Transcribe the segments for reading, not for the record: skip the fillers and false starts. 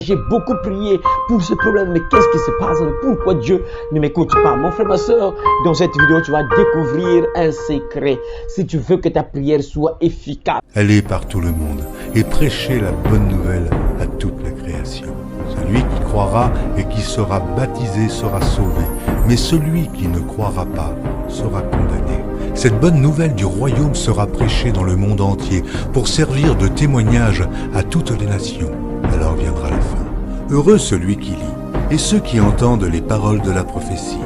J'ai beaucoup prié pour ce problème, mais qu'est-ce qui se passe? Pourquoi Dieu ne m'écoute pas? Mon frère, ma soeur, dans cette vidéo, tu vas découvrir un secret. Si tu veux que ta prière soit efficace, allez par tout le monde et prêchez la bonne nouvelle à toute la création. Celui qui croira et qui sera baptisé sera sauvé, mais celui qui ne croira pas sera condamné. Cette bonne nouvelle du royaume sera prêchée dans le monde entier pour servir de témoignage à toutes les nations. Alors viendra la fin. Heureux celui qui lit, et ceux qui entendent les paroles de la prophétie,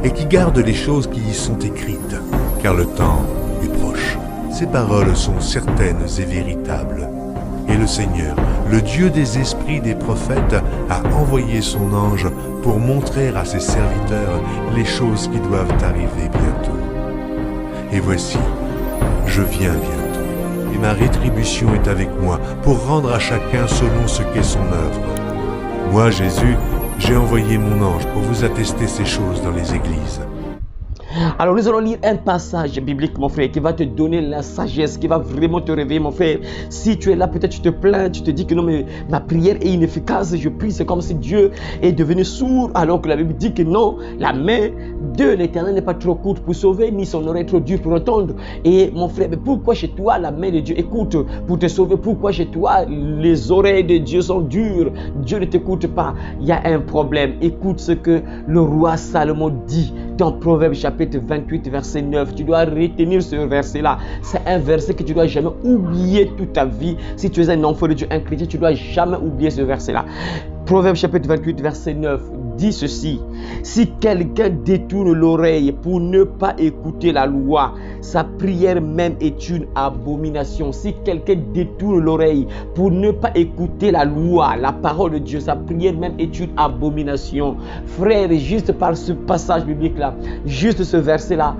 et qui gardent les choses qui y sont écrites, car le temps est proche. Ces paroles sont certaines et véritables. Et le Seigneur, le Dieu des esprits des prophètes, a envoyé son ange pour montrer à ses serviteurs les choses qui doivent arriver bientôt. Et voici, je viens bientôt. Et ma rétribution est avec moi pour rendre à chacun selon ce qu'est son œuvre. Moi, Jésus, j'ai envoyé mon ange pour vous attester ces choses dans les églises. alors nous allons lire un passage biblique, mon frère, qui va te donner la sagesse, qui va vraiment te réveiller, mon frère. Si tu es là, peut-être tu te plains, tu te dis que non, mais ma prière est inefficace, je prie, c'est comme si Dieu est devenu sourd, alors que la Bible dit que non, la main de l'Éternel n'est pas trop courte pour sauver, ni son oreille trop dure pour entendre. Et mon frère, mais pourquoi chez toi la main de Dieu écoute pour te sauver? Pourquoi chez toi les oreilles de Dieu sont dures? Dieu ne t'écoute pas. Il y a un problème. Écoute ce que le roi Salomon dit dans Proverbe chapitre 28 verset 9. Tu dois retenir ce verset là. C'est un verset que tu dois jamais oublier toute ta vie. Si tu es un enfant de Dieu, un chrétien, tu dois jamais oublier ce verset là. Proverbe chapitre 28 verset 9 dit ceci: si quelqu'un détourne l'oreille pour ne pas écouter la loi, sa prière même est une abomination. Si quelqu'un détourne l'oreille pour ne pas écouter la loi, la parole de Dieu, sa prière même est une abomination. Frère, juste par ce passage biblique là, juste ce verset là,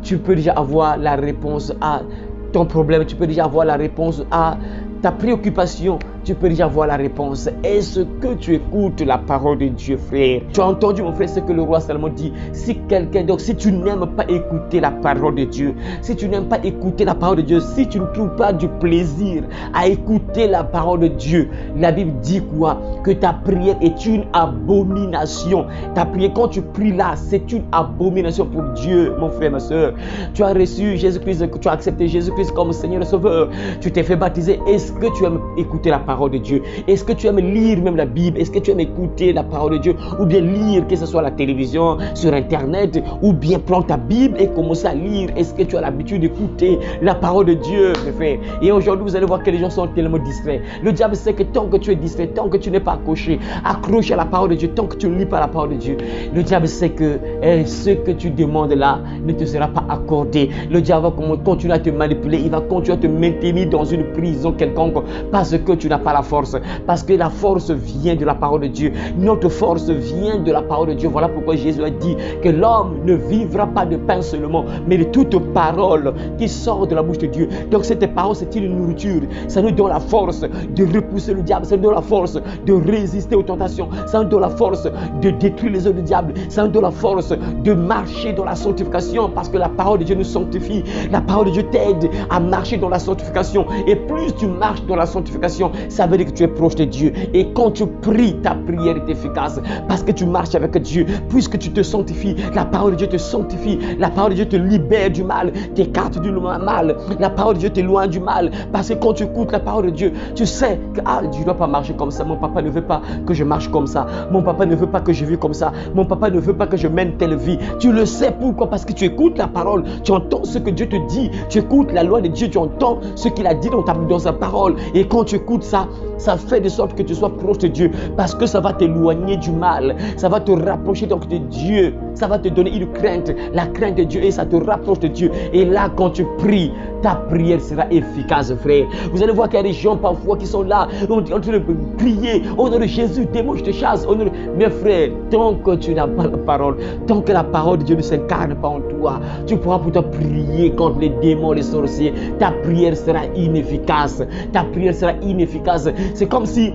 tu peux déjà avoir la réponse à ton problème, tu peux déjà avoir la réponse à ta préoccupation, tu peux déjà voir la réponse. Est-ce que tu écoutes la parole de Dieu, frère? Tu as entendu, mon frère, ce que le roi Salomon dit. Si quelqu'un, donc si tu n'aimes pas écouter la parole de Dieu, si tu n'aimes pas écouter la parole de Dieu, si tu ne trouves pas du plaisir à écouter la parole de Dieu, la Bible dit quoi? Que ta prière est une abomination. Ta prière, quand tu pries là, c'est une abomination pour Dieu, mon frère, ma soeur. Tu as reçu Jésus-Christ, tu as accepté Jésus-Christ comme Seigneur et Sauveur. Tu t'es fait baptiser. Est-ce que tu aimes écouter la parole de Dieu? Est-ce que tu aimes lire même la Bible? Est-ce que tu aimes écouter la parole de Dieu? Ou bien lire, que ce soit à la télévision, sur Internet, ou bien prendre ta Bible et commencer à lire? Est-ce que tu as l'habitude d'écouter la parole de Dieu, mes frères? Et aujourd'hui, vous allez voir que les gens sont tellement distraits. Le diable sait que tant que tu es distrait, tant que tu n'es pas accroché à la parole de Dieu, tant que tu ne lis pas la parole de Dieu, le diable sait que ce que tu demandes là ne te sera pas accordé. Le diable va continuer à te manipuler, il va continuer à te maintenir dans une prison quelconque parce que tu n'as pas la force, parce que la force vient de la parole de Dieu. Notre force vient de la parole de Dieu. Voilà pourquoi Jésus a dit que l'homme ne vivra pas de pain seulement, mais de toute parole qui sort de la bouche de Dieu. Donc cette parole, c'est une nourriture. Ça nous donne la force de repousser le diable, ça nous donne la force de résister aux tentations, ça nous donne la force de détruire les œuvres du diable, ça nous donne la force de marcher dans la sanctification, parce que la parole de Dieu nous sanctifie. La parole de Dieu t'aide à marcher dans la sanctification, et plus tu marches dans la sanctification, ça veut dire que tu es proche de Dieu. Et quand tu pries, ta prière est efficace parce que tu marches avec Dieu. Puisque tu te sanctifies, la parole de Dieu te sanctifie. La parole de Dieu te libère du mal, t'écarte du mal. La parole de Dieu t'éloigne du mal, parce que quand tu écoutes la parole de Dieu, tu sais que je ne dois pas marcher comme ça. Mon papa ne veut pas que je marche comme ça. Mon papa ne veut pas que je vive comme ça. Mon papa ne veut pas que je mène telle vie. Tu le sais. Pourquoi? Parce que tu écoutes la parole, tu entends ce que Dieu te dit, tu écoutes la loi de Dieu, tu entends ce qu'il a dit dans sa parole. Et quand tu écoutes ça, ça fait de sorte que tu sois proche de Dieu, parce que ça va t'éloigner du mal, ça va te rapprocher donc de Dieu, ça va te donner une crainte, la crainte de Dieu, et ça te rapproche de Dieu. Et là, quand tu pries, ta prière sera efficace, frère. Vous allez voir qu'il y a des gens parfois qui sont là, en train de prier au nom de Jésus, démon, je te chasse. Mes frères, tant que tu n'as pas la parole, tant que la parole de Dieu ne s'incarne pas en toi, tu pourras pourtant prier contre les démons, les sorciers. Ta prière sera inefficace. Ta prière sera inefficace. C'est comme si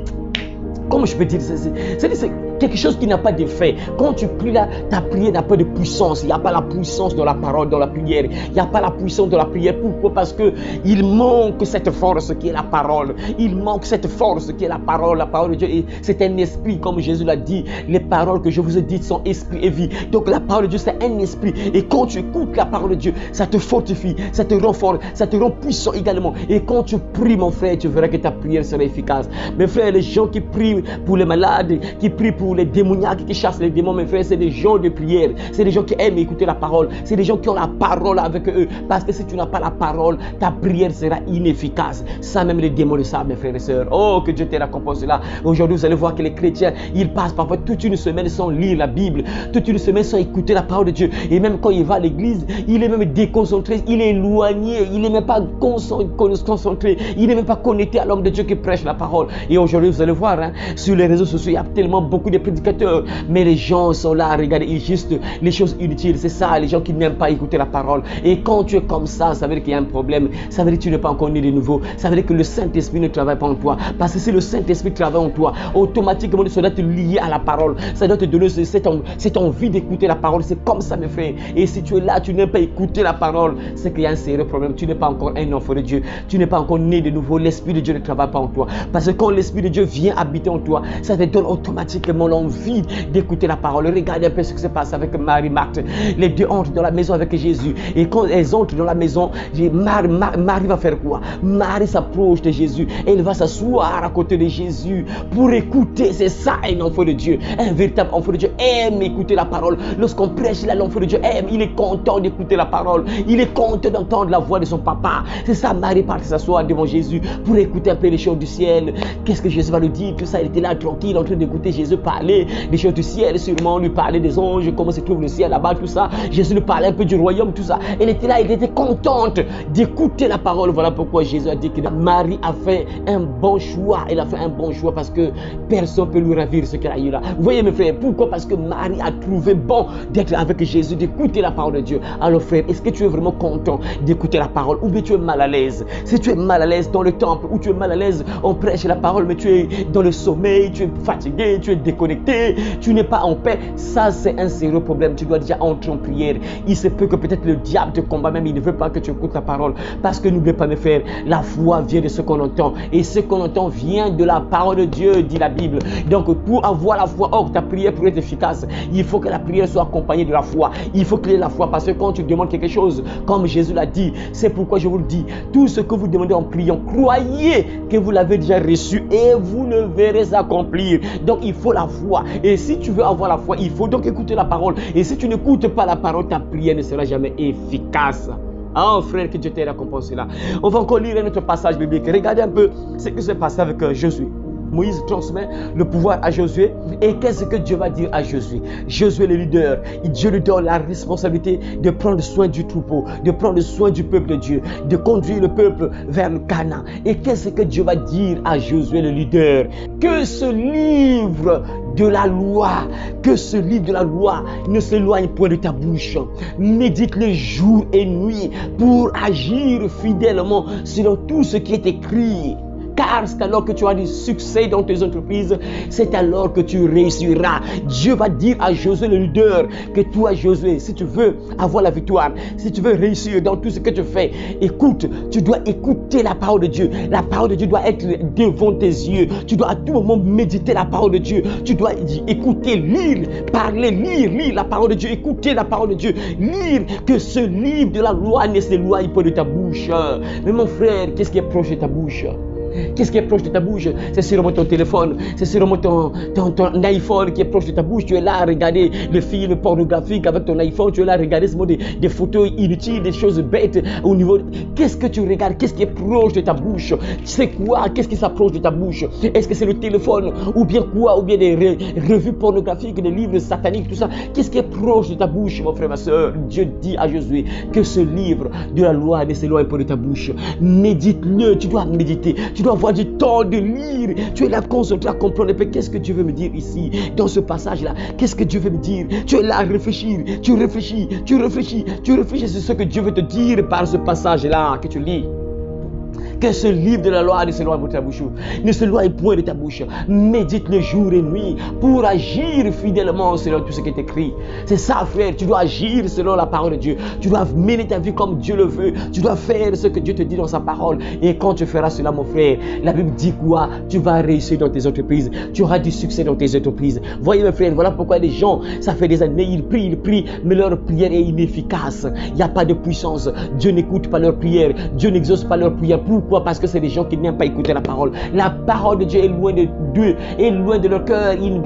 Comment je peux dire, c'est quelque chose qui n'a pas d'effet. Quand tu pries là, ta prière n'a pas de puissance. Il n'y a pas la puissance dans la parole, dans la prière. Il n'y a pas la puissance dans la prière. Pourquoi? Parce que il manque cette force qui est la parole. Il manque cette force qui est la parole. La parole de Dieu, c'est un esprit, comme Jésus l'a dit. Les paroles que je vous ai dites sont esprit et vie. Donc la parole de Dieu, c'est un esprit. Et quand tu écoutes la parole de Dieu, ça te fortifie, ça te rend fort, ça te rend puissant également. Et quand tu pries, mon frère, tu verras que ta prière sera efficace. Mes frères, les gens qui prient pour les malades, qui prient pour les démoniaques, qui chassent les démons, mes frères, c'est des gens de prière. C'est des gens qui aiment écouter la parole. C'est des gens qui ont la parole avec eux. Parce que si tu n'as pas la parole, ta prière sera inefficace. Ça, même les démons le savent, mes frères et sœurs. Oh, que Dieu te récompense cela. Aujourd'hui, vous allez voir que les chrétiens, ils passent parfois toute une semaine sans lire la Bible, toute une semaine sans écouter la parole de Dieu. Et même quand il va à l'église, il est même déconcentré, il est éloigné, il n'est même pas concentré, il n'est même pas connecté à l'homme de Dieu qui prêche la parole. Et aujourd'hui, vous allez voir, hein, sur les réseaux sociaux, il y a tellement beaucoup de prédicateurs, mais les gens sont là à regarder juste les choses inutiles. C'est ça, les gens qui n'aiment pas écouter la parole. Et quand tu es comme ça veut dire qu'il y a un problème. Ça veut dire que tu n'es pas encore né de nouveau. Ça veut dire que le Saint-Esprit ne travaille pas en toi. Parce que si le Saint-Esprit travaille en toi, automatiquement, ça doit te lier à la parole. Ça doit te donner cette envie d'écouter la parole. C'est comme ça, mes frères. Et si tu es là, tu n'aimes pas écouter la parole, c'est qu'il y a un sérieux problème. Tu n'es pas encore un enfant de Dieu. Tu n'es pas encore né de nouveau. L'Esprit de Dieu ne travaille pas en toi. Parce que quand l'Esprit de Dieu vient habiter en toi, ça te donne automatiquement l'envie d'écouter la parole. Regardez un peu ce qui se passe avec Marie et Marthe. Les deux entrent dans la maison avec Jésus. Et quand elles entrent dans la maison, Marie va faire quoi? Marie s'approche de Jésus. Elle va s'asseoir à côté de Jésus pour écouter. C'est ça un enfant de Dieu. Un véritable enfant de Dieu aime écouter la parole. Lorsqu'on prêche là, l'enfant de Dieu aime. Il est content d'écouter la parole. Il est content d'entendre la voix de son papa. C'est ça, Marie part s'asseoir devant Jésus pour écouter un peu les choses du ciel. Qu'est-ce que Jésus va lui dire? Tout ça, elle était là tranquille en train d'écouter Jésus parler des choses du ciel, sûrement lui parler des anges, comment se trouve le ciel là-bas, tout ça. Jésus lui parlait un peu du royaume, tout ça. Elle était là, elle était contente d'écouter la parole. Voilà pourquoi Jésus a dit que Marie a fait un bon choix. Elle a fait un bon choix parce que personne ne peut lui ravir ce qu'elle a eu là. Vous voyez mes frères, pourquoi? Parce que Marie a trouvé bon d'être avec Jésus, d'écouter la parole de Dieu. Alors frère, est-ce que tu es vraiment content d'écouter la parole ou bien tu es mal à l'aise? Si tu es mal à l'aise dans le temple ou tu es mal à l'aise, on prêche la parole mais tu es dans le sommeil, tu es fatigué, tu es déconnecté, tu n'es pas en paix, ça c'est un sérieux problème. Tu dois déjà entrer en prière. Il se peut que peut-être le diable te combat même, il ne veut pas que tu écoutes la parole. Parce que n'oubliez pas mes frères, la foi vient de ce qu'on entend. Et ce qu'on entend vient de la parole de Dieu, dit la Bible. Donc pour avoir la foi, ta prière pour être efficace, il faut que la prière soit accompagnée de la foi. Il faut qu'il y ait la foi parce que quand tu demandes quelque chose, comme Jésus l'a dit, c'est pourquoi je vous le dis, tout ce que vous demandez en priant, croyez que vous l'avez déjà reçu et vous le verrez accomplir. Donc il faut la foi. Et si tu veux avoir la foi, il faut donc écouter la parole. Et si tu n'écoutes pas la parole, ta prière ne sera jamais efficace. Oh frère, que Dieu t'ait récompensé là. On va encore lire notre passage biblique. Regardez un peu ce qui s'est passé avec Josué. Moïse transmet le pouvoir à Josué. Et qu'est-ce que Dieu va dire à Josué? Josué le leader, Dieu lui donne la responsabilité de prendre soin du troupeau, de prendre soin du peuple de Dieu, de conduire le peuple vers le Canaan. Et qu'est-ce que Dieu va dire à Josué le leader? Que ce livre de la loi, que ce livre de la loi ne s'éloigne point de ta bouche. Médite-le jour et nuit pour agir fidèlement selon tout ce qui est écrit. Car c'est alors que tu as du succès dans tes entreprises, c'est alors que tu réussiras. Dieu va dire à Josué le leader que toi Josué, si tu veux avoir la victoire, si tu veux réussir dans tout ce que tu fais, écoute, tu dois écouter la parole de Dieu. La parole de Dieu doit être devant tes yeux. Tu dois à tout moment méditer la parole de Dieu. Tu dois écouter, lire, parler, lire la parole de Dieu, écouter la parole de Dieu, lire que ce livre de la loi ne s'éloigne pas de ta bouche. Mais mon frère, qu'est-ce qui est proche de ta bouche? Qu'est-ce qui est proche de ta bouche? C'est sûrement ton téléphone, c'est sûrement ton iPhone qui est proche de ta bouche. Tu es là à regarder le film pornographique avec ton iPhone, tu es là à regarder des photos inutiles, des choses bêtes au niveau. Qu'est-ce que tu regardes? Qu'est-ce qui est proche de ta bouche? C'est quoi? Qu'est-ce qui s'approche de ta bouche? Est-ce que c'est le téléphone ou bien quoi? Ou bien des revues pornographiques, des livres sataniques, tout ça? Qu'est-ce qui est proche de ta bouche, mon frère, ma soeur? Dieu dit à Josué que ce livre de la loi ne s'éloigne pas de ta bouche. Médite-le, tu dois méditer. Tu dois avoir du temps de lire. Tu es là concentré à comprendre. Qu'est-ce que Dieu veut me dire ici, dans ce passage-là? Qu'est-ce que Dieu veut me dire? Tu es là à réfléchir. Tu réfléchis sur ce que Dieu veut te dire par ce passage-là que tu lis. Que ce livre de la loi ne s'éloigne pas de ta bouche. Ne s'éloigne point de ta bouche. Médite le jour et nuit pour agir fidèlement selon tout ce qui est écrit. C'est ça, frère. Tu dois agir selon la parole de Dieu. Tu dois mener ta vie comme Dieu le veut. Tu dois faire ce que Dieu te dit dans sa parole. Et quand tu feras cela, mon frère, la Bible dit quoi? Tu vas réussir dans tes entreprises. Tu auras du succès dans tes entreprises. Voyez, mes frères, voilà pourquoi les gens, ça fait des années, ils prient, mais leur prière est inefficace. Il n'y a pas de puissance. Dieu n'écoute pas leur prière. Dieu n'exauce pas leur prière. Pourquoi? Parce que c'est des gens qui n'aiment pas écouter la parole. La parole de Dieu est loin d'eux, est loin de leur cœur. Ils ne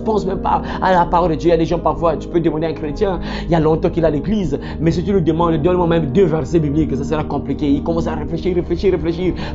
pensent même pas à la parole de Dieu. Il y a des gens parfois, tu peux demander à un chrétien, il y a longtemps qu'il est à l'église, mais si tu lui demandes, donne-moi même 2 versets bibliques, ça sera compliqué. Il commence à réfléchir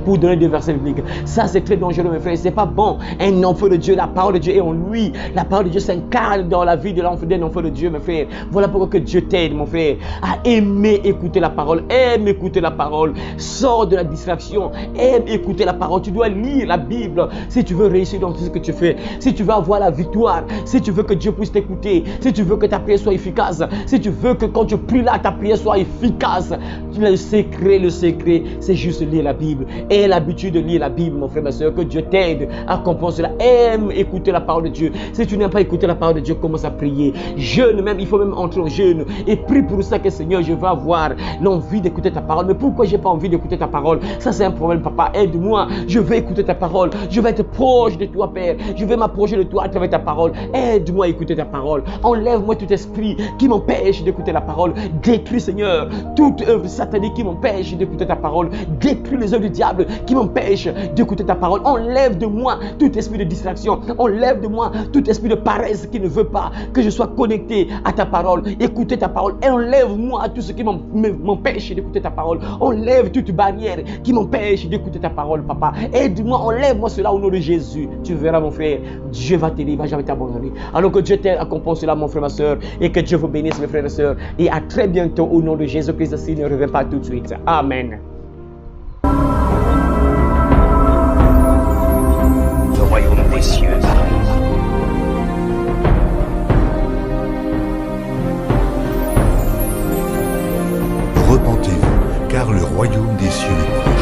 pour donner 2 versets bibliques. Ça, c'est très dangereux, mes frères. C'est pas bon. Un enfant de Dieu, la parole de Dieu est en lui. La parole de Dieu s'incarne dans la vie de l'enfant d'un enfant de Dieu, mes frères. Voilà pourquoi que Dieu t'aide, mon frère, à aimer écouter la parole. Aime écouter la parole. Sors de la distraction. Aime écouter la parole. Tu dois lire la Bible si tu veux réussir dans tout ce que tu fais. Si tu veux avoir la victoire, si tu veux que Dieu puisse t'écouter, si tu veux que ta prière soit efficace, si tu veux que quand tu pries là, ta prière soit efficace, le secret, c'est juste lire la Bible. Aie l'habitude de lire la Bible, mon frère, ma soeur, que Dieu t'aide à comprendre cela. Aime écouter la parole de Dieu. Si tu n'aimes pas écouter la parole de Dieu, commence à prier. Jeûne même, il faut même entrer en jeûne et prie pour ça que Seigneur, je veux avoir l'envie d'écouter ta parole. Mais pourquoi j'ai pas envie d'écouter ta parole? Ça, c'est un problème, papa. Aide-moi. Je veux écouter ta parole. Je vais être proche de toi, Père. Je vais m'approcher de toi à travers ta parole. Aide-moi à écouter ta parole. Enlève-moi tout esprit qui m'empêche d'écouter la parole. Détruis, Seigneur, toute œuvre satanique qui m'empêche d'écouter ta parole. Détruis les œuvres du diable qui m'empêchent d'écouter ta parole. Enlève de moi tout esprit de distraction. Enlève de moi tout esprit de paresse qui ne veut pas que je sois connecté à ta parole, écouter ta parole. Et enlève-moi tout ce qui m'empêche d'écouter ta parole. Enlève toute barrière qui m'empêche d'écouter ta parole, papa. Aide-moi, enlève-moi cela au nom de Jésus. Tu verras, mon frère, Dieu va t'aider, il va jamais t'abandonner. Alors que Dieu t'aide à comprendre cela, mon frère, ma soeur, et que Dieu vous bénisse, mes frères et sœurs. Et à très bientôt au nom de Jésus-Christ, s'il ne revient pas tout de suite. Amen. Le royaume des cieux arrive. Repentez-vous, car le royaume des cieux est proche.